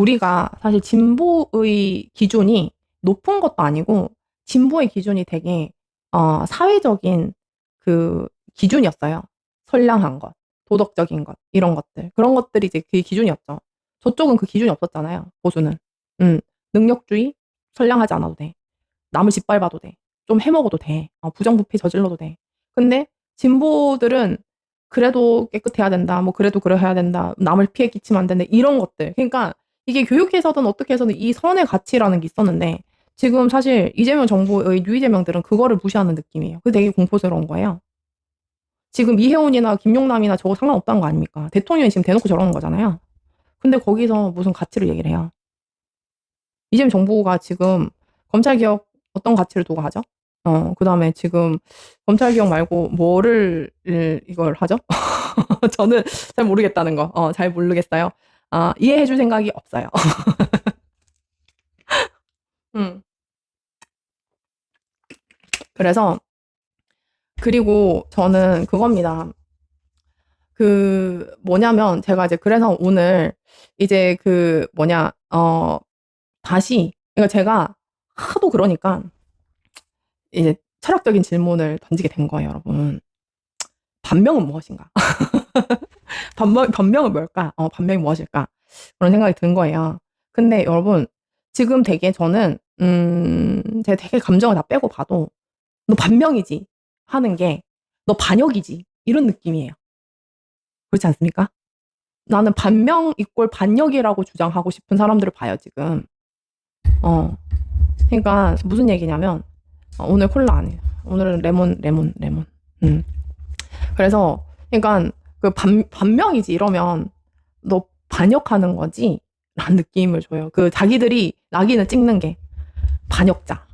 우리가 사실 진보의 기준이 높은 것도 아니고 진보의 기준이 되게 사회적인 그 기준이었어요. 선량한 것, 도덕적인 것, 이런 것들. 그런 것들이 이제 그 기준이었죠. 저쪽은 그 기준이 없었잖아요. 보수는. 능력주의, 선량하지 않아도 돼. 남을 짓밟아도 돼. 좀 해먹어도 돼. 부정부패 저질러도 돼. 근데 진보들은 그래도 깨끗해야 된다. 뭐 그래도 그래야 된다. 남을 피해 끼치면 안 된다. 이런 것들. 그러니까 이게 교육에서든 어떻게 해서든 이 선의 가치라는 게 있었는데 지금 사실 이재명 정부의 뉴이재명들은 그거를 무시하는 느낌이에요. 그게 되게 공포스러운 거예요. 지금 이혜원이나 김용남이나 저거 상관없다는 거 아닙니까? 대통령이 지금 대놓고 저러는 거잖아요. 근데 거기서 무슨 가치를 얘기를 해요. 이재명 정부가 지금 검찰개혁 어떤 가치를 두고 하죠? 그다음에 지금 검찰개혁 말고 뭐를 이걸 하죠? 저는 잘 모르겠다는 거. 잘 모르겠어요. 이해해 줄 생각이 없어요. 음. 그래서 그리고 저는 그겁니다. 그 뭐냐면 제가 이제 그래서 오늘 이제 그 뭐냐 다시 그러니까 제가 하도 그러니까 이제 철학적인 질문을 던지게 된 거예요, 여러분. 반명은 무엇인가? 반명은 뭘까? 반명이 무엇일까? 그런 생각이 든 거예요. 근데 여러분, 지금 되게 저는, 제가 되게 감정을 다 빼고 봐도, 너 반명이지? 하는 게, 너 반역이지? 이런 느낌이에요. 그렇지 않습니까? 나는 반명 이꼴 반역이라고 주장하고 싶은 사람들을 봐요, 지금. 그러니까, 무슨 얘기냐면, 오늘 콜라 아니에요. 오늘은 레몬. 그래서, 그러니까, 그 반명이지 이러면, 너 반역하는 거지? 라는 느낌을 줘요. 그 자기들이 낙인을 찍는 게 반역자,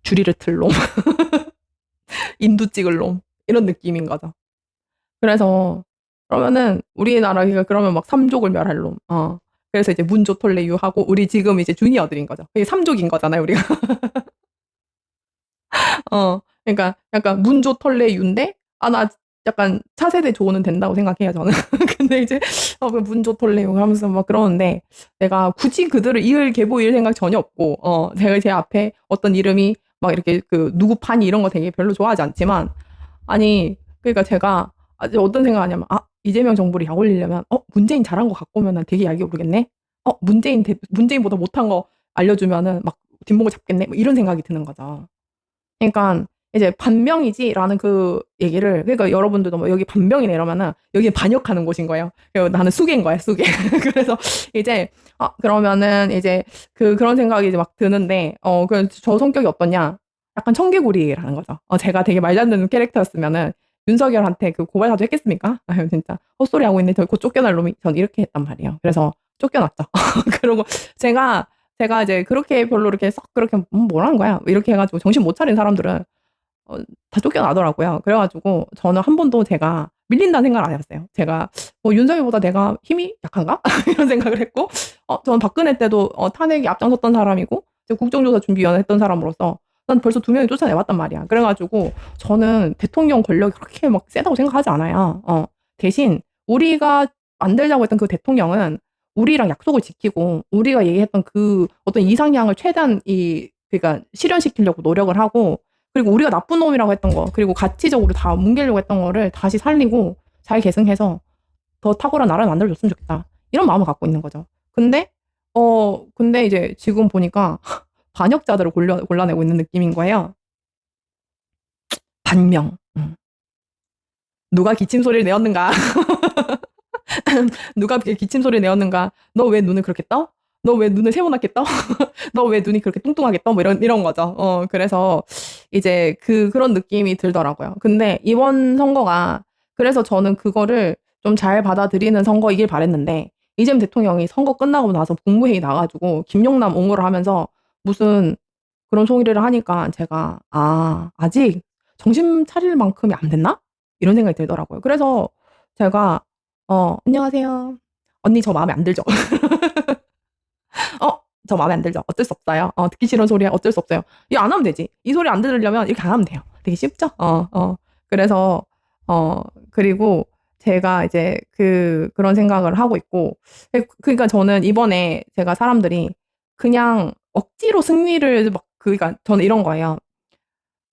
주리를 틀 놈, 인두 찍을 놈 이런 느낌인 거죠. 그래서 그러면은 우리나라가 그러면 막 삼족을 멸할 놈. 그래서 이제 문조 톨레유하고 우리 지금 이제 주니어들인 거죠. 이게 삼족인 거잖아요, 우리가. 그러니까 약간 문조 톨레유인데 나 약간 차세대 조언은 된다고 생각해요, 저는. 근데 이제 그 문조 톨레유 하면서 막 그러는데 내가 굳이 그들을 이을 계보일 생각 전혀 없고 제가 제 앞에 어떤 이름이 막 이렇게 그 누구 판이 이런 거 되게 별로 좋아하지 않지만 아니 그러니까 제가 어떤 생각하냐면 이재명 정부를 약 올리려면 문재인 잘한 거 갖고 오면 되게 약이 오르겠네. 문재인보다 못한 거 알려주면은 막 뒷목을 잡겠네. 뭐 이런 생각이 드는 거죠. 그러니까 이제 반명이지라는 그 얘기를 그러니까 여러분들도 뭐 여기 반명이네 이러면은 여기 반역하는 곳인 거예요. 나는 수계인 거야, 수계. 그래서 이제 그러면은 이제 그런 생각이 이제 막 드는데 저 성격이 어떠냐? 약간 청개구리라는 거죠. 제가 되게 말 잘 듣는 캐릭터였으면은 윤석열한테 그 고발사도 했겠습니까? 아유 진짜 헛소리 하고 있네. 곧 쫓겨날 놈이 전 이렇게 했단 말이에요. 그래서 쫓겨났죠. 그러고 제가 이제 그렇게 별로 이렇게 썩 그렇게 뭐라는 거야 이렇게 해가지고 정신 못 차린 사람들은 다 쫓겨나더라고요. 그래가지고 저는 한 번도 제가 밀린다는 생각을 안 해봤어요. 제가 윤석열보다 내가 힘이 약한가? 이런 생각을 했고 저는 박근혜 때도 탄핵이 앞장섰던 사람이고 국정조사 준비위원회 했던 사람으로서 난 벌써 2명이 쫓아내봤단 말이야. 그래가지고 저는 대통령 권력이 그렇게 막 세다고 생각하지 않아요. 대신 우리가 만들자고 했던 그 대통령은 우리랑 약속을 지키고 우리가 얘기했던 그 어떤 이상향을 최대한 그러니까 실현시키려고 노력을 하고 그리고 우리가 나쁜 놈이라고 했던 거 그리고 가치적으로 다 뭉개려고 했던 거를 다시 살리고 잘 계승해서 더 탁월한 나라를 만들어줬으면 좋겠다. 이런 마음을 갖고 있는 거죠. 근데 이제 지금 보니까 반역자들을 골라내고 있는 느낌인 거예요. 반명. 누가 기침 소리를 내었는가? 누가 기침 소리를 내었는가? 너 왜 눈을 그렇게 떠? 너 왜 눈을 세모나게 떠? 너 왜 눈이 그렇게 뚱뚱하게 떠? 뭐 이런 거죠. 그래서 이제 그런 느낌이 들더라고요. 근데 이번 선거가 그래서 저는 그거를 좀 잘 받아들이는 선거이길 바랬는데 이재명 대통령이 선거 끝나고 나서 국무회의 나가지고 김용남 옹호를 하면서 무슨 그런 소리를 하니까 제가 아직 정신 차릴 만큼이 안 됐나? 이런 생각이 들더라고요. 그래서 제가 안녕하세요. 언니 저 마음에 안 들죠? 저 마음에 안 들죠? 어쩔 수 없어요. 듣기 싫은 소리야 어쩔 수 없어요. 이거 안 하면 되지. 이 소리 안 들으려면 이렇게 안 하면 돼요. 되게 쉽죠? 그래서 그리고 제가 이제 그런 생각을 하고 있고, 그러니까 저는 이번에 제가 사람들이 그냥 억지로 승리를 막, 그러니까 저는 이런 거예요.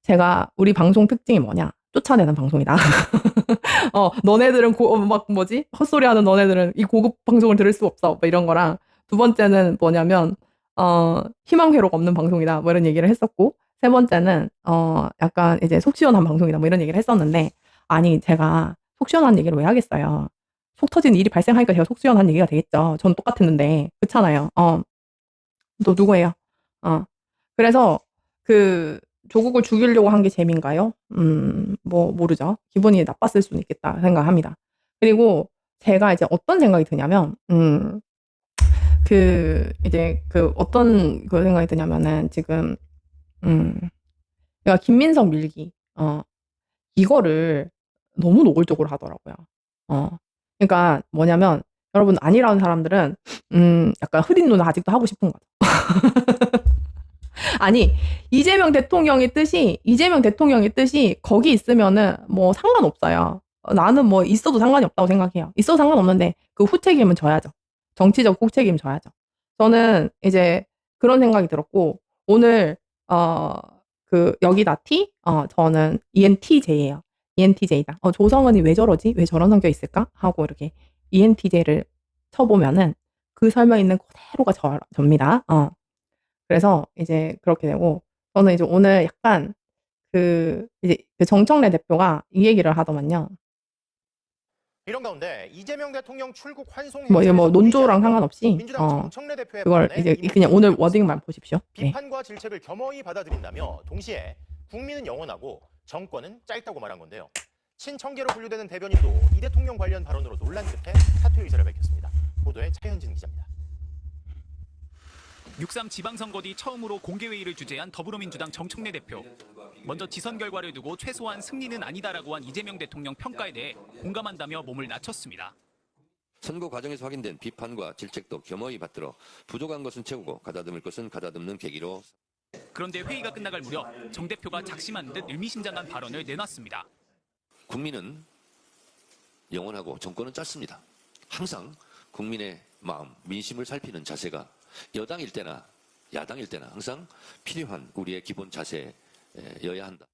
제가 우리 방송 특징이 뭐냐? 쫓아내는 방송이다. 너네들은 막 뭐지? 헛소리하는 너네들은 이 고급 방송을 들을 수 없어. 뭐 이런 거랑, 두 번째는 뭐냐면 희망 회로가 없는 방송이다. 뭐 이런 얘기를 했었고, 세 번째는 약간 이제 속 시원한 방송이다. 뭐 이런 얘기를 했었는데, 아니 제가 속 시원한 얘기를 왜 하겠어요? 속 터지는 일이 발생하니까 제가 속 시원한 얘기가 되겠죠. 전 똑같았는데 그렇잖아요. 너 누구예요? 그래서 조국을 죽이려고 한 게 재미인가요? 뭐 모르죠. 기분이 나빴을 수는 있겠다 생각합니다. 그리고 제가 이제 어떤 생각이 드냐면, 어떤 생각이 드냐면은 지금, 그러니까 김민석 밀기, 이거를 너무 노골적으로 하더라고요. 그러니까 뭐냐면, 여러분 아니라는 사람들은 약간 흐린 눈을 아직도 하고 싶은 거죠. 아니, 이재명 대통령의 뜻이 거기 있으면은 뭐 상관없어요. 나는 뭐 있어도 상관이 없다고 생각해요. 있어도 상관없는데 그 후책임은 져야죠. 정치적 후책임 져야죠. 저는 이제 그런 생각이 들었고, 오늘 여기다 T? 저는 ENTJ예요. ENTJ다. 조성은이 왜 저러지? 왜 저런 성격이 있을까? 하고 이렇게 ENTJ를 쳐보면은 그 설명 있는 그대로가 접니다. 그래서 이제 그렇게 되고, 저는 이제 오늘 약간 이제 정청래 대표가 이 얘기를 하더만요. 이런 가운데 이재명 대통령 출국 환송 뭐 행사에서 논조랑 상관없이 민주당 정청래 대표의 그걸 발언에 이제 그냥 오늘 워딩만 보십시오. 네. 비판과 질책을 겸허히 받아들인다며 동시에 국민은 영원하고 정권은 짧다고 말한 건데요. 친청계로 분류되는 대변인도 이 대통령 관련 발언으로 논란 끝에 사퇴 의사를 밝혔습니다. 보도에 차현진 기자입니다. 6.3 지방선거 뒤 처음으로 공개회의를 주재한 더불어민주당 정청래 대표. 먼저 지선 결과를 두고 최소한 승리는 아니다라고 한 이재명 대통령 평가에 대해 공감한다며 몸을 낮췄습니다. 선거 과정에서 확인된 비판과 질책도 겸허히 받들어 부족한 것은 채우고 가다듬을 것은 가다듬는 계기로. 그런데 회의가 끝나갈 무렵 정 대표가 작심한 듯 의미심장한 발언을 내놨습니다. 국민은 영원하고 정권은 짧습니다. 항상 국민의 마음, 민심을 살피는 자세가 여당일 때나 야당일 때나 항상 필요한 우리의 기본 자세여야 한다.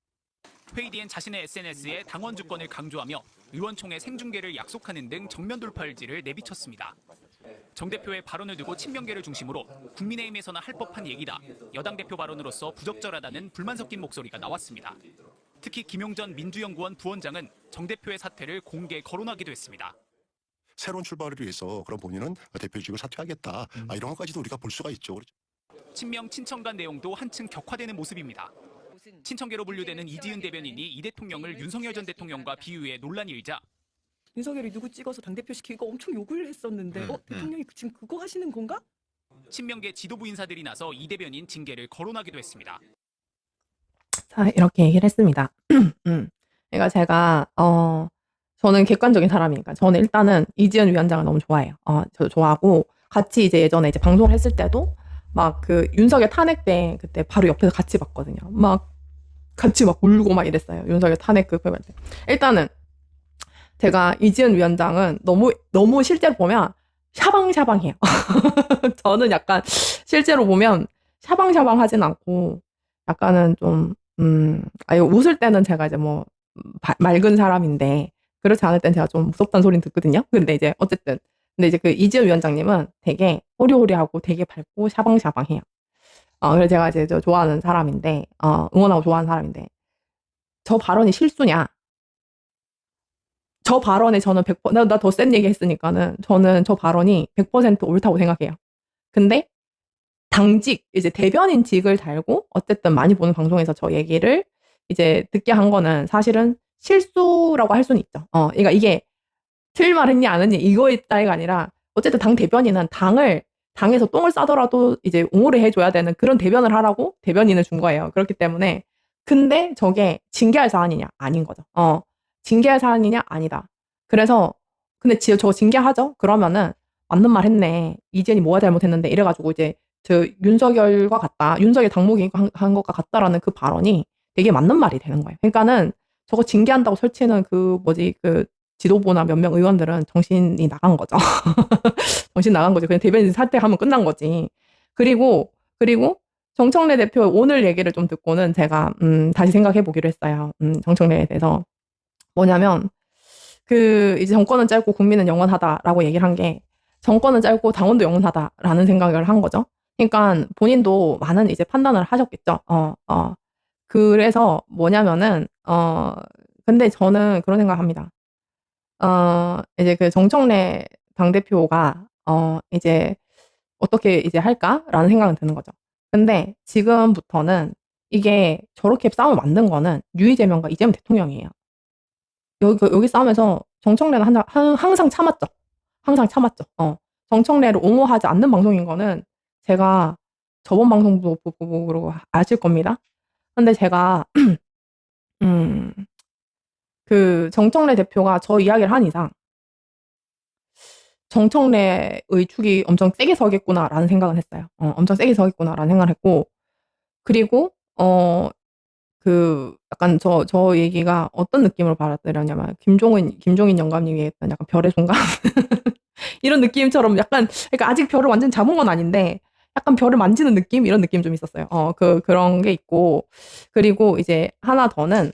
회의 뒤엔 자신의 SNS에 당원 주권을 강조하며 의원총회 생중계를 약속하는 등 정면 돌파 의지를 내비쳤습니다. 정 대표의 발언을 두고 친명계를 중심으로 국민의힘에서나 할 법한 얘기다, 여당 대표 발언으로서 부적절하다는 불만 섞인 목소리가 나왔습니다. 특히 김용전 민주연구원 부원장은 정 대표의 사퇴를 공개 거론하기도 했습니다. 새로운 출발을 위해서 그럼 본인은 대표직을 사퇴하겠다. 이런 것까지도 우리가 볼 수가 있죠. 친명 친청 간 내용도 한층 격화되는 모습입니다. 친청계로 분류되는 이지은 대변인이 이 대통령을 윤석열 전 대통령과 비유해 논란이 일자 윤석열이 누구 찍어서 당대표 시키고 엄청 욕을 했었는데 대통령이 지금 그거 하시는 건가? 친명계 지도부 인사들이 나서 이 대변인 징계를 거론하기도 했습니다. 자, 이렇게 얘기를 했습니다. 그러니까 제가 저는 객관적인 사람이니까 저는 일단은 이지은 위원장을 너무 좋아해요. 저 좋아하고 같이 이제 예전에 이제 방송을 했을 때도 막 윤석열 탄핵 때 그때 바로 옆에서 같이 봤거든요. 막 같이 막 울고 막 이랬어요. 윤석열 탄핵 때. 일단은 제가 이지은 위원장은 너무 실제로 보면 샤방샤방해요. 저는 약간 실제로 보면 샤방샤방하진 않고 약간은 좀 웃을 때는 제가 이제 뭐 맑은 사람인데 그렇지 않을 땐 제가 좀 무섭다는 소리는 듣거든요. 근데 이제 어쨌든 근데 이제 이지은 위원장님은 되게 호리호리하고 되게 밝고 샤방샤방해요. 그래서 제가 이제 좋아하는 사람인데 응원하고 좋아하는 사람인데 저 발언이 실수냐? 저 발언에 저는 100% 나 더 센 얘기 했으니까는 저는 저 발언이 100% 옳다고 생각해요. 근데 당직 이제 대변인직을 달고 어쨌든 많이 보는 방송에서 저 얘기를 이제 듣게 한 거는 사실은 실수라고 할 수는 있죠. 그러니까 이게 틀린 말 했니 안 했니 이거에 따위가 아니라 어쨌든 당 대변인은 당에서 똥을 싸더라도 이제 옹호를 해줘야 되는 그런 대변을 하라고 대변인을 준 거예요. 그렇기 때문에 근데 저게 징계할 사안이냐 아닌 거죠. 징계할 사안이냐 아니다. 그래서 근데 저거 징계하죠? 그러면은 맞는 말 했네. 이지은이 뭐가 잘못했는데 이래가지고 이제 윤석열과 같다. 윤석열 당무기 한 것과 같다라는 그 발언이 되게 맞는 말이 되는 거예요. 그러니까는 저거 징계한다고 설치는 지도부나 몇 명 의원들은 정신이 나간 거죠. 정신 나간 거죠. 그냥 대변인 사퇴하면 끝난 거지. 그리고 정청래 대표 오늘 얘기를 좀 듣고는 제가 다시 생각해 보기로 했어요. 정청래에 대해서 뭐냐면 이제 정권은 짧고 국민은 영원하다라고 얘기를 한 게 정권은 짧고 당원도 영원하다라는 생각을 한 거죠. 그러니까 본인도 많은 이제 판단을 하셨겠죠. 그래서 뭐냐면은 근데 저는 그런 생각합니다. 이제 그 정청래 당대표가 이제 어떻게 이제 할까라는 생각은 드는 거죠. 근데 지금부터는 이게 저렇게 싸움 만든 거는 유이재명과 이재명 대통령이에요. 여기 싸움에서 정청래는 항상 참았죠. 항상 참았죠. 정청래를 옹호하지 않는 방송인 거는 제가 저번 방송도 보고 아실 겁니다. 근데 제가 그 정청래 대표가 저 이야기를 한 이상 정청래의 축이 엄청 세게 서겠구나라는 생각은 했어요. 엄청 세게 서겠구나라는 생각을 했고 그리고 약간 저 얘기가 어떤 느낌으로 받아들였냐면 김종인 영감님이 했던 약간 별의 순간 이런 느낌처럼 약간 그러니까 아직 별을 완전 잡은 건 아닌데 약간 별을 만지는 느낌 이런 느낌 좀 있었어요. 그런 게 있고 그리고 이제 하나 더는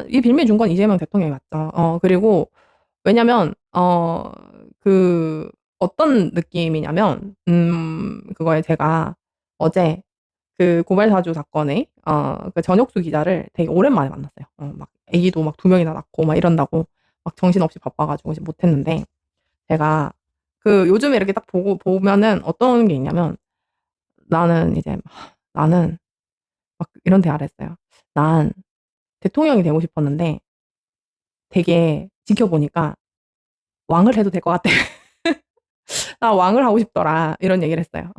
이 빌미 준 건 이재명 대통령이 맞죠. 그리고 왜냐면 어떤 느낌이냐면 그거에 제가 어제 그 고발사주 사건에 그 전혁수 기자를 되게 오랜만에 만났어요. 막 아기도 막 2명이나 낳고 막 이런다고 막 정신없이 바빠가지고 못했는데 제가 요즘에 이렇게 딱 보면은 어떤 게 있냐면 나는 막 이런 대화를 했어요. 난 대통령이 되고 싶었는데 되게 지켜보니까 왕을 해도 될 것 같아. 나 왕을 하고 싶더라. 이런 얘기를 했어요.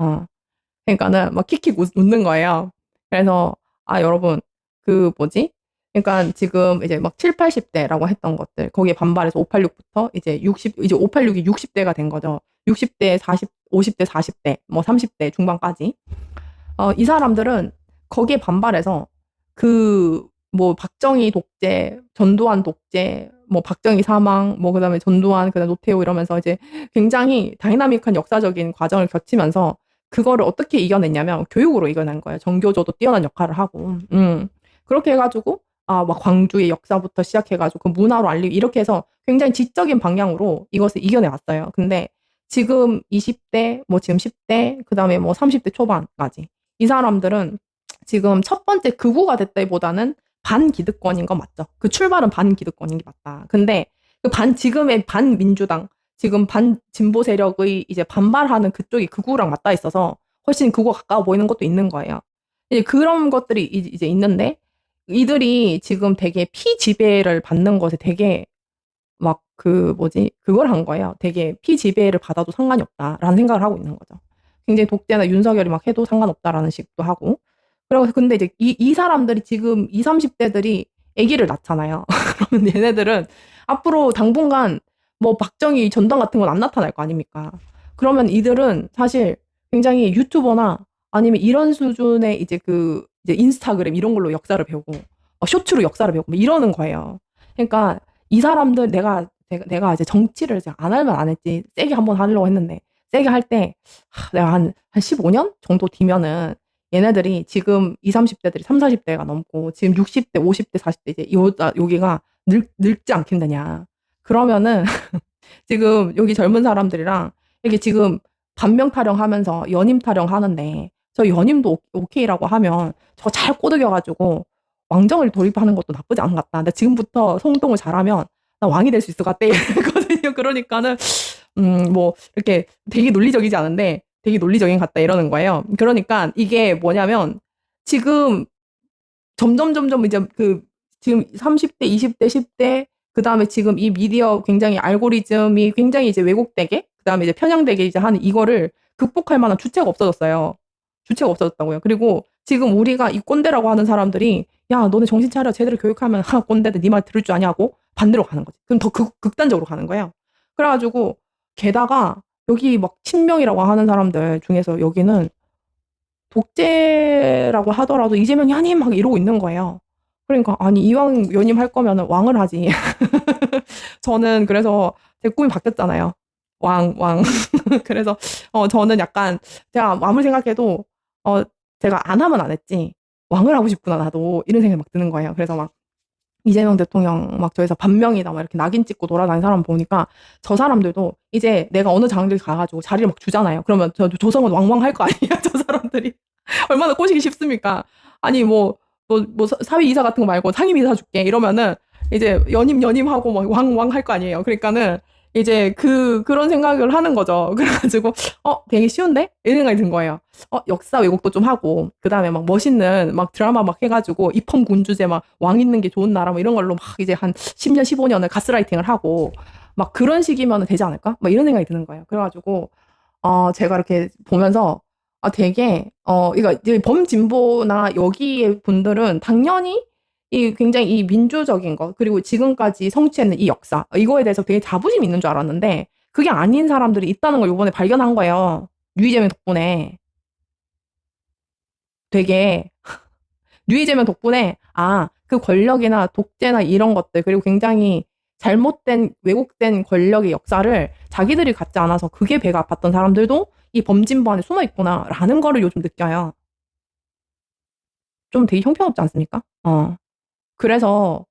그러니까는 막 킥킥 웃는 거예요. 그래서 여러분 그러니까 지금 이제 막 7, 80대라고 했던 것들 거기에 반발해서 586부터 이제 586이 60대가 된 거죠. 60대, 50대, 40대, 뭐 30대 중반까지. 이 사람들은 거기에 반발해서 뭐 박정희 독재, 전두환 독재, 뭐 박정희 사망, 뭐 그다음에 전두환, 그다음 노태우 이러면서 이제 굉장히 다이나믹한 역사적인 과정을 거치면서 그거를 어떻게 이겨냈냐면 교육으로 이겨낸 거예요. 정교조도 뛰어난 역할을 하고. 그렇게 해가지고 막 광주의 역사부터 시작해가지고 그 문화로 알리고 이렇게 해서 굉장히 지적인 방향으로 이것을 이겨내왔어요. 근데 지금 20대, 뭐 지금 10대, 그다음에 뭐 30대 초반까지 이 사람들은 지금 첫 번째 극우가 됐다기보다는 반기득권인 건 맞죠. 그 출발은 반기득권인 게 맞다. 근데 지금의 반민주당, 지금 반진보 세력의 이제 반발하는 그쪽이 극우랑 맞닿아 있어서 훨씬 극우가 가까워 보이는 것도 있는 거예요. 이제 그런 것들이 이제 있는데 이들이 지금 되게 피지배를 받는 것에 되게 막 그걸 한 거예요. 되게 피지배를 받아도 상관이 없다라는 생각을 하고 있는 거죠. 굉장히 독재나 윤석열이 막 해도 상관없다라는 식도 하고. 그래서 근데 이제 이 사람들이 지금 20, 30대들이 아기를 낳잖아요. 그러면 얘네들은 앞으로 당분간 뭐 박정희 전당 같은 건 안 나타날 거 아닙니까? 그러면 이들은 사실 굉장히 유튜버나 아니면 이런 수준의 이제 이제 인스타그램 이런 걸로 역사를 배우고 쇼츠로 역사를 배우고 뭐 이러는 거예요. 그러니까 이 사람들 내가 이제 정치를 이제 안 하면 안 했지 세게 한번 하려고 했는데 세게 할 때 내가 한 15년 정도 뒤면은 얘네들이 지금 20, 30대들이 30, 40대가 넘고 지금 60대, 50대, 40대 이제 여기가 늙지 않겠느냐. 그러면은 지금 여기 젊은 사람들이랑 이게 지금 반명 타령하면서 연임 타령하는데 저 연임도 오케이라고 하면 저거 잘 꼬드겨가지고 왕정을 돌입하는 것도 나쁘지 않은 것 같다. 나 지금부터 성동을 잘하면 나 왕이 될 수 있을 것 같아. 이러거든요. 그러니까는 뭐 이렇게 되게 논리적이지 않은데 되게 논리적인 것 같다 이러는 거예요. 그러니까 이게 뭐냐면 지금 점점 이제 지금 30대, 20대, 10대 그다음에 지금 이 미디어 굉장히 알고리즘이 굉장히 이제 왜곡되게 그다음에 이제 편향되게 이제 하는 이거를 극복할 만한 주체가 없어졌어요. 주체가 없어졌다고요. 그리고 지금 우리가 이 꼰대라고 하는 사람들이 야 너네 정신 차려 제대로 교육하면 꼰대들 네 말 들을 줄 아냐고 반대로 가는 거지. 그럼 더 극단적으로 가는 거예요. 그래가지고 게다가 여기 막 친명이라고 하는 사람들 중에서 여기는 독재라고 하더라도 이재명이 아니 막 이러고 있는 거예요. 그러니까 아니 이왕 연임할 거면은 왕을 하지. 저는 그래서 제 꿈이 바뀌었잖아요. 왕. 그래서 저는 약간 제가 아무리 생각해도 제가 안 하면 안 했지. 왕을 하고 싶구나 나도 이런 생각이 막 드는 거예요. 그래서 막 이재명 대통령 막 저기서 반명이다 막 이렇게 낙인 찍고 돌아다니는 사람 보니까 저 사람들도 이제 내가 어느 장길 가가지고 자리를 막 주잖아요. 그러면 저 조성은 왕왕 할 거 아니에요. 저 사람들이 얼마나 꼬시기 쉽습니까? 아니 뭐 사위 이사 같은 거 말고 상임 이사 줄게 이러면은 이제 연임하고 막 왕왕 할 거 아니에요. 그러니까는 이제 그런 생각을 하는 거죠. 그래가지고 되게 쉬운데 이런 생각이 든 거예요. 역사 왜곡도 좀 하고 그다음에 막 멋있는 막 드라마 막 해가지고 입헌군 주제 막 왕 있는 게 좋은 나라 뭐 이런 걸로 막 이제 한 10년 15년을 가스라이팅을 하고 막 그런 식이면 되지 않을까? 막 이런 생각이 드는 거예요. 그래가지고 제가 이렇게 보면서 되게 이거 이제 범진보나 여기의 분들은 당연히 굉장히 이 민주적인 것 그리고 지금까지 성취했는 이 역사 이거에 대해서 되게 자부심 있는 줄 알았는데 그게 아닌 사람들이 있다는 걸 이번에 발견한 거예요. 유이재명 덕분에 되게 유이재명 덕분에 그 권력이나 독재나 이런 것들 그리고 굉장히 잘못된 왜곡된 권력의 역사를 자기들이 갖지 않아서 그게 배가 아팠던 사람들도 이 범진보 안에 숨어 있구나라는 거를 요즘 느껴요. 좀 되게 형편없지 않습니까? 그래서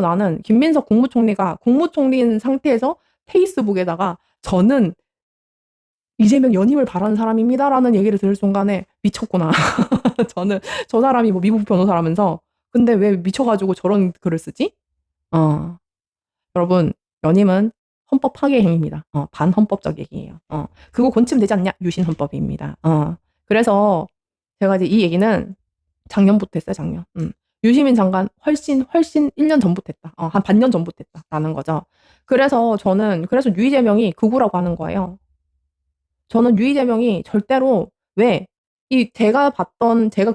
나는 김민석 국무총리가 국무총리인 상태에서 페이스북에다가 저는 이재명 연임을 바라는 사람입니다라는 얘기를 들을 순간에 미쳤구나. 저는 저 사람이 뭐 미국 변호사라면서 근데 왜 미쳐가지고 저런 글을 쓰지? 여러분 연임은 헌법 파괴 행위입니다. 반헌법적 얘기예요. 그거 고치면 되지 않냐? 유신 헌법입니다. 그래서 제가 이제 이 얘기는 작년부터 했어요. 작년. 유시민 장관 훨씬 1년 전부터 했다. 한 반년 전부터 했다라는 거죠. 그래서 유이재명이 극우라고 하는 거예요. 저는 유이재명이 절대로 제가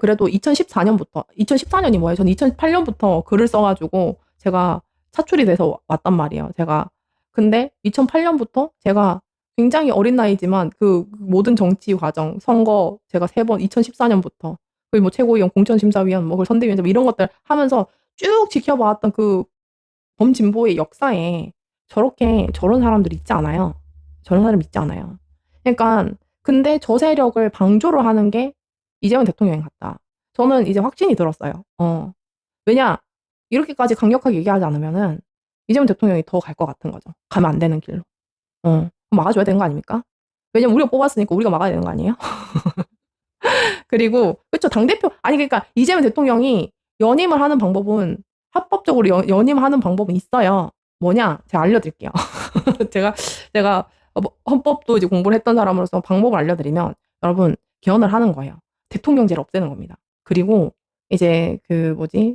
그래도 2014년이 뭐예요? 저는 2008년부터 글을 써가지고 제가 차출이 돼서 왔단 말이에요. 근데 2008년부터 제가 굉장히 어린 나이지만 그 모든 정치 과정, 선거 제가 3번 2014년부터 그리고 뭐 최고위원, 공천심사위원, 뭐 선대위원장 뭐 이런 것들 하면서 쭉 지켜봐왔던 그 범진보의 역사에 저런 사람들이 있지 않아요. 저런 사람 있지 않아요. 그러니까 근데 저 세력을 방조를 하는 게 이재명 대통령인 것 같다. 저는 이제 확신이 들었어요. 왜냐 이렇게까지 강력하게 얘기하지 않으면은 이재명 대통령이 더 갈 것 같은 거죠. 가면 안 되는 길로. 막아줘야 되는 거 아닙니까? 왜냐면 우리가 뽑았으니까 우리가 막아야 되는 거 아니에요? 그리고 그렇죠. 당대표 그러니까 이재명 대통령이 연임을 하는 방법은 합법적으로 연임하는 방법은 있어요. 뭐냐? 제가 알려드릴게요. 제가 헌법도 이제 공부를 했던 사람으로서 방법을 알려드리면 여러분 개헌을 하는 거예요. 대통령제를 없애는 겁니다. 그리고 이제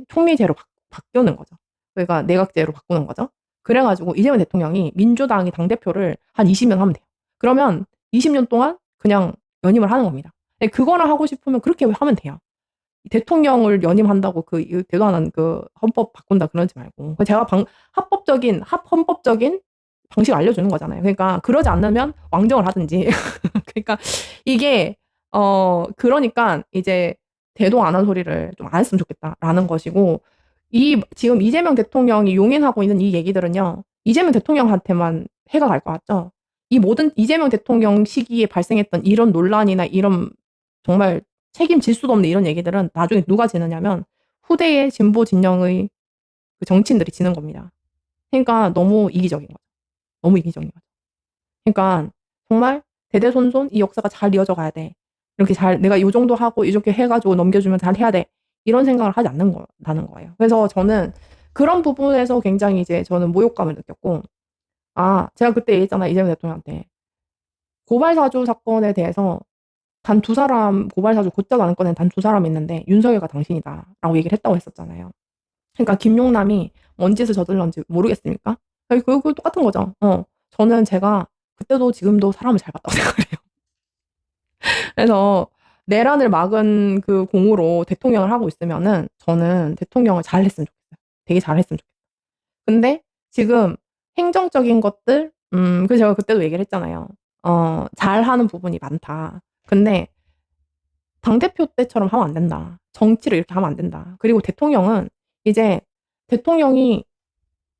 총리제로 바꾸는 거죠. 그러니까 내각제로 바꾸는 거죠. 그래가지고 이재명 대통령이 민주당이 당대표를 한 20년 하면 돼요. 그러면 20년 동안 그냥 연임을 하는 겁니다. 그거를 하고 싶으면 그렇게 하면 돼요. 대통령을 연임한다고 대단한 헌법 바꾼다 그러지 말고 제가 합헌법적인 방식 알려주는 거잖아요. 그러니까 그러지 않으면 왕정을 하든지. 그러니까 이게 그러니까 이제 대동 안 한 소리를 좀 안 했으면 좋겠다라는 것이고 지금 이재명 대통령이 용인하고 있는 이 얘기들은요. 이재명 대통령한테만 해가 갈 것 같죠. 이 모든 이재명 대통령 시기에 발생했던 이런 논란이나 이런 정말 책임질 수도 없는 이런 얘기들은 나중에 누가 지느냐면 후대의 진보 진영의 그 정치인들이 지는 겁니다. 그러니까 너무 이기적인 거죠. 너무 이기적인 거죠. 그러니까 정말 대대손손 이 역사가 잘 이어져 가야 돼. 이렇게 내가 이 정도 하고 이렇게 해가지고 넘겨주면 잘 해야 돼. 이런 생각을 하지 않는다는 거예요. 그래서 저는 그런 부분에서 굉장히 이제 저는 모욕감을 느꼈고 제가 그때 얘기했잖아요. 이재명 대통령한테. 고발사주 사건에 대해서 단 2사람 고발사주 곧자도 않은 건에 단 2사람이 있는데 윤석열과 당신이다라고 얘기를 했다고 했었잖아요. 그러니까 김용남이 뭔 짓을 저질렀는지 모르겠습니까? 그거 똑같은 거죠. 저는 제가 그때도 지금도 사람을 잘 봤다고 생각을 해요. 그래서 내란을 막은 그 공으로 대통령을 하고 있으면은 저는 대통령을 잘 했으면 좋겠어요. 되게 잘 했으면 좋겠어요. 근데 지금 행정적인 것들 그래서 제가 그때도 얘기를 했잖아요. 잘하는 부분이 많다. 근데 당대표 때처럼 하면 안 된다. 정치를 이렇게 하면 안 된다. 그리고 대통령은 이제 대통령이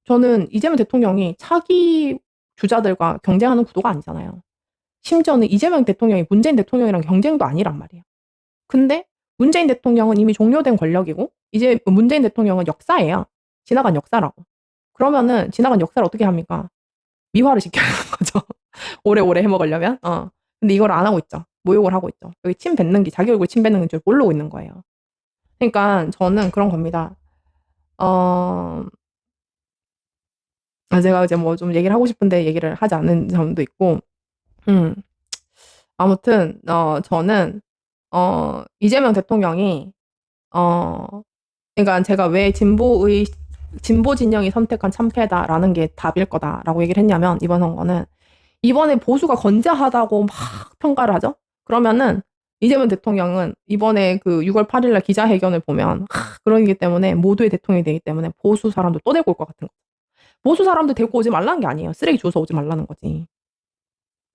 저는 이재명 대통령이 차기 주자들과 경쟁하는 구도가 아니잖아요. 심지어는 이재명 대통령이 문재인 대통령이랑 경쟁도 아니란 말이에요. 근데 문재인 대통령은 이미 종료된 권력이고 이제 문재인 대통령은 역사예요. 지나간 역사라고. 그러면은 지나간 역사를 어떻게 합니까? 미화를 시켜야 하는 거죠. 오래오래 해먹으려면. 근데 이걸 안 하고 있죠. 모욕을 하고 있죠. 여기 침 뱉는 게 자기 얼굴 침 뱉는 줄 모르고 있는 거예요. 그러니까 저는 그런 겁니다. 제가 이제 뭐 좀 얘기를 하고 싶은데 얘기를 하지 않는 점도 있고, 아무튼 저는 이재명 대통령이 그러니까 제가 왜 진보 진영이 선택한 참패다라는 게 답일 거다라고 얘기를 했냐면 이번 선거는 이번에 보수가 건재하다고 막 평가를 하죠. 그러면은 이재명 대통령은 이번에 그 6월 8일 날 기자회견을 보면 그러기 때문에 모두의 대통령이 되기 때문에 보수 사람들 또 데리고 올 것 같은 거. 보수 사람들 데리고 오지 말라는 게 아니에요. 쓰레기 주워서 오지 말라는 거지.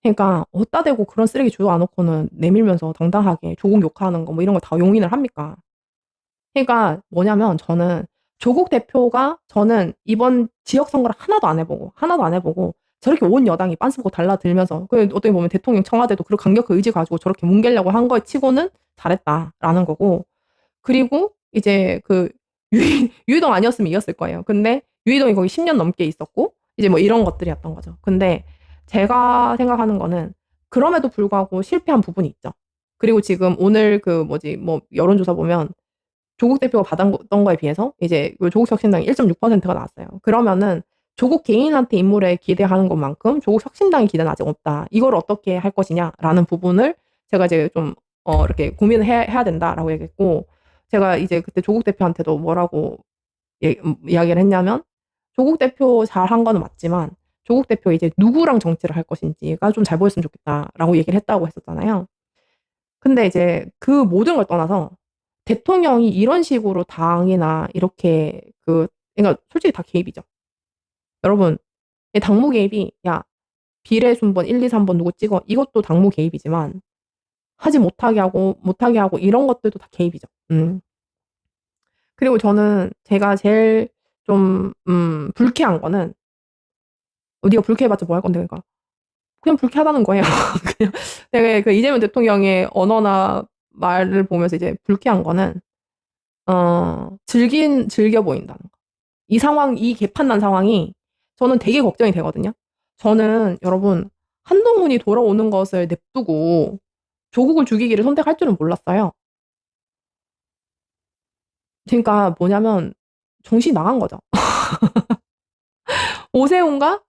그러니까 어디다 대고 그런 쓰레기 주워 놓고는 내밀면서 당당하게 조국 욕하는 거 뭐 이런 거 다 용인을 합니까? 그러니까 뭐냐면 저는 조국 대표가 저는 이번 지역 선거를 하나도 안 해보고 저렇게 온 여당이 빤스 보고 달라들면서 그 어떻게 보면 대통령 청와대도 그런 강력한 의지 가지고 저렇게 뭉개려고 한 거에 치고는 잘했다라는 거고 그리고 이제 그 유희동 아니었으면 이겼을 거예요. 근데 유희동이 거기 10년 넘게 있었고 이제 뭐 이런 것들이었던 거죠. 근데 제가 생각하는 거는 그럼에도 불구하고 실패한 부분이 있죠. 그리고 지금 오늘 그 뭐지 뭐 여론조사 보면 조국 대표가 받았던 거에 비해서 이제 조국 혁신당이 1.6%가 나왔어요. 그러면은 조국 개인한테 인물에 기대하는 것만큼 조국 혁신당의 기대는 아직 없다. 이걸 어떻게 할 것이냐라는 부분을 제가 이제 좀 이렇게 고민을 해야 된다라고 얘기했고 제가 이제 그때 조국 대표한테도 뭐라고 이야기를 했냐면 조국 대표 잘한 거는 맞지만 조국 대표 이제 누구랑 정치를 할 것인지가 좀 잘 보였으면 좋겠다라고 얘기를 했다고 했었잖아요. 근데 이제 그 모든 걸 떠나서 대통령이 이런 식으로 당이나 이렇게 그러니까 솔직히 다 개입이죠. 여러분, 이 당무 개입이 야 비례 순번 1, 2, 3번 누구 찍어 이것도 당무 개입이지만 하지 못하게 하고 이런 것들도 다 개입이죠. 그리고 저는 제가 제일 좀 불쾌한 거는 네가 불쾌해봤자 뭐 할 건데 그러니까 그냥 불쾌하다는 거예요. 그냥 되게 그 이재명 대통령의 언어나 말을 보면서 이제 불쾌한 거는 즐겨 보인다는 거. 이 상황, 이 개판난 상황이 저는 되게 걱정이 되거든요. 저는 여러분 한동훈이 돌아오는 것을 냅두고 조국을 죽이기를 선택할 줄은 몰랐어요. 그러니까 뭐냐면 정신이 나간 거죠. 오세훈과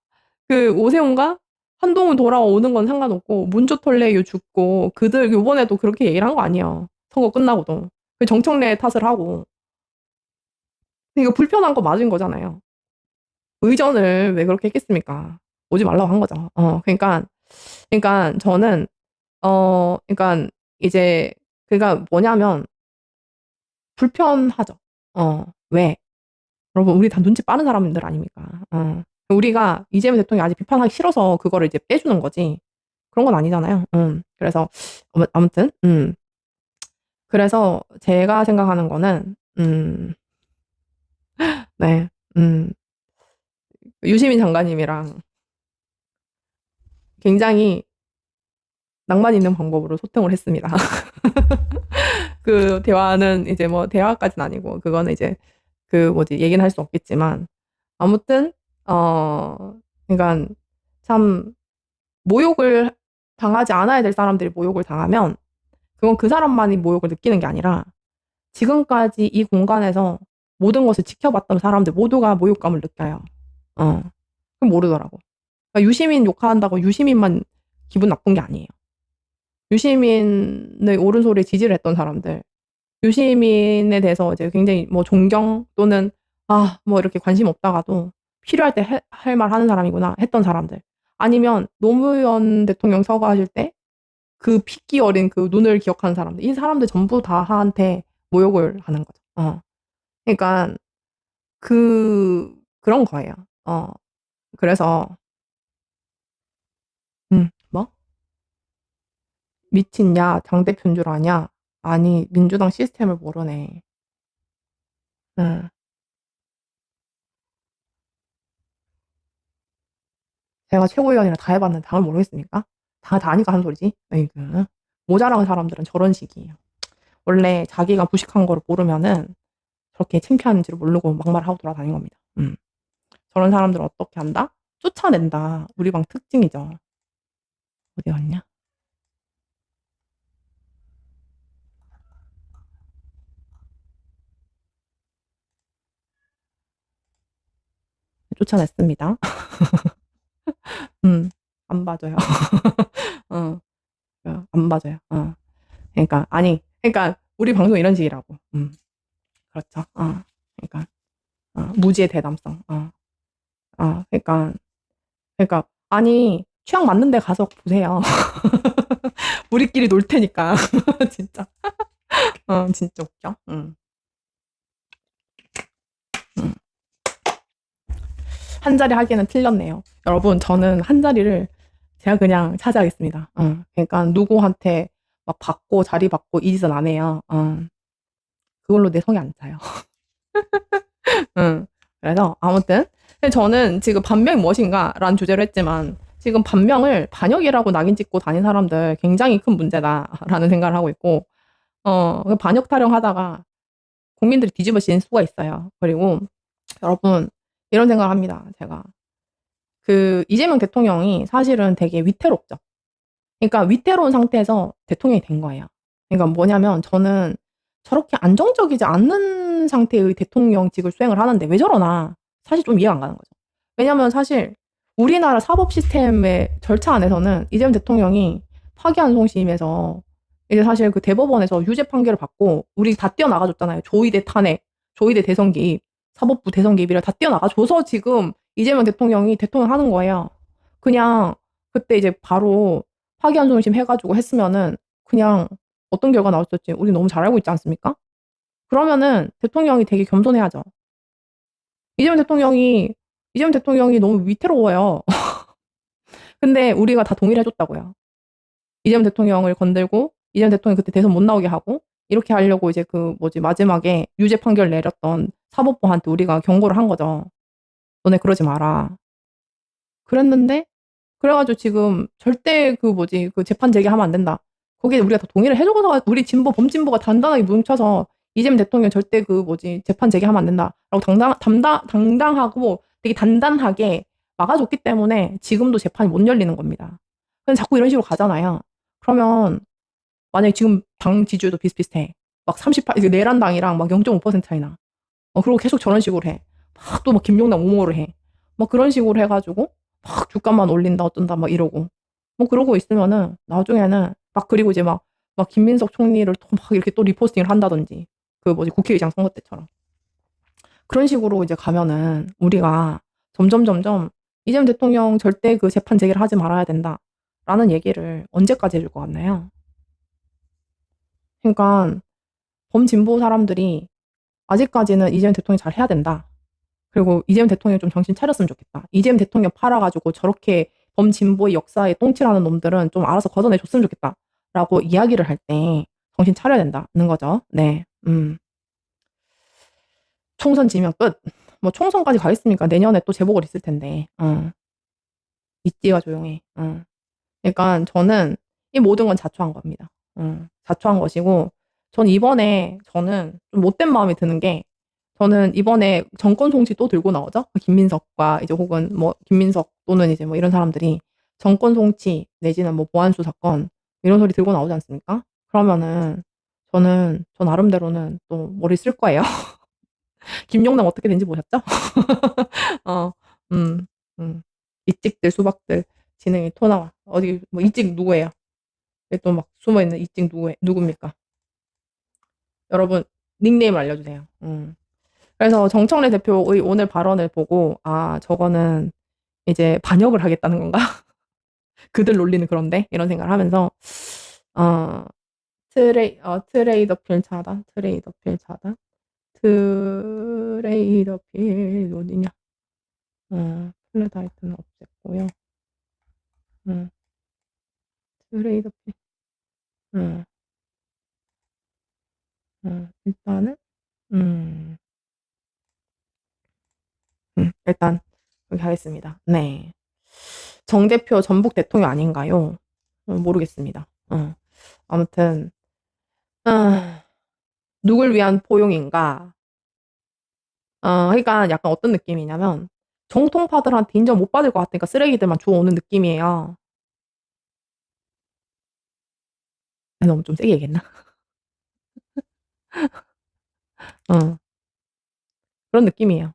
한동훈 돌아오는 건 상관없고 문조톨레유 죽고 그들 요번에도 그렇게 얘기를 한 거 아니에요. 선거 끝나고도. 그 정청래 탓을 하고. 이거 불편한 거 맞은 거잖아요. 의전을 왜 그렇게 했겠습니까? 오지 말라고 한 거죠. 그러니까 저는 그러니까 이제 그가 뭐냐면 불편하죠. 왜? 여러분 우리 다 눈치 빠른 사람들 아닙니까? 우리가 이재명 대통령이 아직 비판하기 싫어서 그거를 이제 빼주는 거지. 그런 건 아니잖아요. 그래서 아무튼 그래서 제가 생각하는 거는 네. 유시민 장관님이랑 굉장히 낭만 있는 방법으로 소통을 했습니다. 그 대화는 이제 뭐 대화까지는 아니고 그거는 이제 그 뭐지 얘기는 할 수 없겠지만 아무튼 그러니까 참 모욕을 당하지 않아야 될 사람들이 모욕을 당하면 그건 그 사람만이 모욕을 느끼는 게 아니라 지금까지 이 공간에서 모든 것을 지켜봤던 사람들 모두가 모욕감을 느껴요. 그럼 모르더라고. 그러니까 유시민 욕한다고 유시민만 기분 나쁜 게 아니에요. 유시민의 옳은 소리에 지지를 했던 사람들, 유시민에 대해서 이제 굉장히 뭐 존경 또는 뭐 이렇게 관심 없다가도 필요할 때 할 말 하는 사람이구나 했던 사람들. 아니면 노무현 대통령 서거하실 때 그 핏기 어린 그 눈을 기억하는 사람들. 이 사람들 전부 다한테 모욕을 하는 거죠. 그러니까 그런 거예요. 그래서 뭐? 미친냐? 당대표인 줄 아냐? 아니 민주당 시스템을 모르네. 제가 최고위원이라 다 해봤는데 당을 모르겠습니까? 다 아니까 하는 소리지. 에이그. 모자란 사람들은 저런 식이에요. 원래 자기가 부식한 거를 모르면은 저렇게 창피한지를 모르고 막말하고 돌아다니는 겁니다. 저런 사람들을 어떻게 한다? 쫓아낸다. 우리 방 특징이죠. 어디 갔냐? 쫓아냈습니다. 안 봐줘요. 어, 안 봐줘요. 그러니까 아니, 그러니까 우리 방송 이런 식이라고. 그렇죠. 그러니까 무지의 대담성. 그러니까 아니 취향 맞는 데 가서 보세요. 우리끼리 놀 테니까 진짜. 진짜 웃겨. 한 자리 하기에는 틀렸네요. 여러분 저는 한 자리를 제가 그냥 차지하겠습니다. 그러니까 누구한테 막 받고 자리 받고 이 짓은 안 해요. 그걸로 내 성이 안 차요. 그래서 아무튼 저는 지금 반명이 무엇인가라는 주제로 했지만 지금 반명을 반역이라고 낙인 찍고 다닌 사람들 굉장히 큰 문제다라는 생각을 하고 있고 반역 타령하다가 국민들이 뒤집어지는 수가 있어요. 그리고 여러분 이런 생각을 합니다. 제가 그 이재명 대통령이 사실은 되게 위태롭죠. 그러니까 위태로운 상태에서 대통령이 된 거예요. 그러니까 뭐냐면 저는 저렇게 안정적이지 않는 상태의 대통령직을 수행을 하는데 왜 저러나 사실 좀 이해가 안 가는 거죠. 왜냐면 사실 우리나라 사법 시스템의 절차 안에서는 이재명 대통령이 파기환송심에서 이제 사실 그 대법원에서 유죄 판결을 받고 우리 다 뛰어나가줬잖아요. 조의대 탄핵, 조의대 대선 개입, 사법부 대선 개입이라 다 뛰어나가줘서 지금 이재명 대통령이 대통령 하는 거예요. 그냥 그때 이제 바로 파기환송심 해가지고 했으면은 그냥 어떤 결과 나왔을지 우리 너무 잘 알고 있지 않습니까? 그러면은 대통령이 되게 겸손해야죠. 이재명 대통령이 너무 위태로워요. 근데 우리가 다 동의를 해줬다고요. 이재명 대통령을 건들고 이재명 대통령이 그때 대선 못 나오게 하고 이렇게 하려고 이제 그 뭐지 마지막에 유죄 판결 내렸던 사법부한테 우리가 경고를 한 거죠. 너네 그러지 마라. 그랬는데 그래가지고 지금 절대 그 뭐지 그 재판 제기하면 안 된다. 거기에 우리가 다 동의를 해줘서 우리 진보 범진보가 단단하게 뭉쳐서 이재명 대통령 절대 그 뭐지 재판 제기하면 안 된다라고 당당하고 되게 단단하게 막아줬기 때문에 지금도 재판이 못 열리는 겁니다. 근데 자꾸 이런 식으로 가잖아요. 그러면 만약에 지금 당 지지율도 비슷비슷해. 막 38, 이게 내란당이랑 막 0.5% 차이나. 그리고 계속 저런 식으로 해. 막 또 막 김용남 옹호를 해. 막 그런 식으로 해가지고 막 주가만 올린다 어쩐다 막 이러고. 뭐 그러고 있으면은 나중에는 막 그리고 이제 막 김민석 총리를 또 막 이렇게 또 리포스팅을 한다든지. 그 뭐지 국회의장 선거 때처럼. 그런 식으로 이제 가면은 우리가 점점 이재명 대통령 절대 그 재판 제기를 하지 말아야 된다라는 얘기를 언제까지 해줄 것 같나요? 그러니까 범진보 사람들이 아직까지는 이재명 대통령이 잘 해야 된다. 그리고 이재명 대통령이 좀 정신 차렸으면 좋겠다. 이재명 대통령 팔아가지고 저렇게 범진보의 역사에 똥칠하는 놈들은 좀 알아서 걷어내줬으면 좋겠다. 라고 이야기를 할 때 정신 차려야 된다는 거죠. 네. 총선 지면 끝. 뭐 총선까지 가겠습니까? 내년에 또 재보궐 있을 텐데. 있지가 조용해. 그러니까 저는 이 모든 건 자초한 겁니다. 자초한 것이고 저는 좀 못된 마음이 드는 게 저는 이번에 정권 송치 또 들고 나오죠. 김민석과 이제 혹은 뭐 김민석 또는 이제 뭐 이런 사람들이 정권 송치 내지는 뭐 보안수 사건 이런 소리 들고 나오지 않습니까? 그러면은 저는 저 나름대로는 또 머리 쓸 거예요. 김용남 어떻게 된지 보셨죠? 어, 음, 이찍들 수박들 진행이 토 나와. 어디 뭐 이찍 누구예요? 또 막 숨어 있는 이찍 누굽니까? 여러분 닉네임 알려주세요. 그래서 정청래 대표의 오늘 발언을 보고 저거는 이제 반역을 하겠다는 건가? 그들 논리는 그런데 이런 생각을 하면서 트레이더필 차단 트레이더필 어디냐? 플랫하이트는 없앴고요. 트레이더필 일단은 일단 여기 하겠습니다. 네. 정 대표 전북 대통령 아닌가요? 모르겠습니다. 아무튼 누굴 위한 포용인가? 그러니까 약간 어떤 느낌이냐면 정통파들한테 인정 못 받을 것 같으니까 쓰레기들만 주워오는 느낌이에요. 너무 좀 세게 얘기했나? 그런 느낌이에요.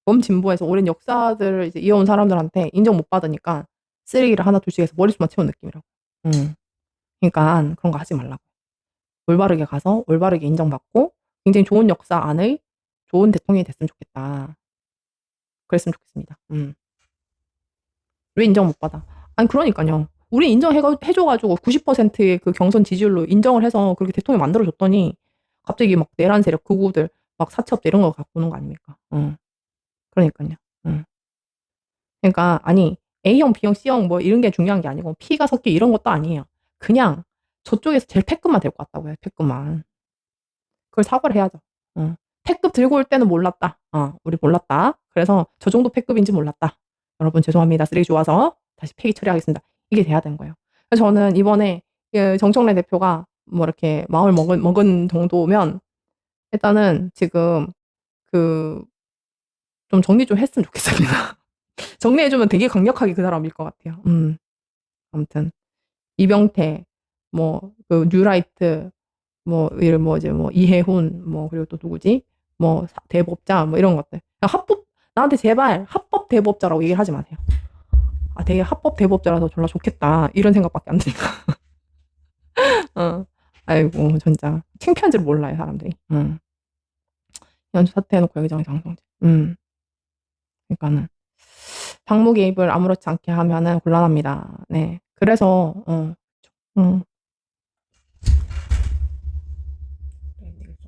범진보에서 오랜 역사들을 이제 이어온 사람들한테 인정 못 받으니까 쓰레기를 하나 둘씩 해서 머릿수만 채운 느낌이라고. 그러니까 그런 거 하지 말라고. 올바르게 가서 올바르게 인정받고 굉장히 좋은 역사 안의 좋은 대통령이 됐으면 좋겠다. 그랬으면 좋겠습니다. 왜 인정 못 받아? 아니 그러니까요. 우리 인정해줘가지고 90%의 그 경선 지지율로 인정을 해서 그렇게 대통령 만들어줬더니 갑자기 막 내란 세력 극우들 막 사채업자 이런 거 갖고 오는 거 아닙니까? 그러니까요. 그러니까 아니 A형, B형, C형 뭐 이런 게 중요한 게 아니고 P가 섞여 이런 것도 아니에요. 그냥 저쪽에서 제일 패급만 데리고 왔다고요. 패급만. 그걸 사과를 해야죠. 패급 들고 올 때는 몰랐다. 우리 몰랐다. 그래서 저 정도 패급인지 몰랐다. 여러분 죄송합니다. 쓰레기 좋아서 다시 폐기 처리하겠습니다. 이게 돼야 되는 거예요. 그래서 저는 이번에 정청래 대표가 뭐 이렇게 마음을 먹은 정도면 일단은 지금 그 좀 정리 좀 했으면 좋겠습니다. 정리해주면 되게 강력하게 그 사람 밀 것 같아요. 아무튼 이병태, 뭐 그 뉴라이트, 뭐 이런 뭐 이제 뭐 이해훈, 뭐 그리고 또 누구지? 뭐 대법자 뭐 이런 것들. 합법 나한테 제발 합법 대법자라고 얘기를 하지 마세요. 되게 합법 대법자라서 졸라 좋겠다 이런 생각밖에 안 드니까. 아이고 진짜 창피한 줄 몰라요 사람들이. 연수 사퇴해놓고 여기저기 장성재. 그러니까는 당무 개입을 아무렇지 않게 하면은 곤란합니다. 네. 그래서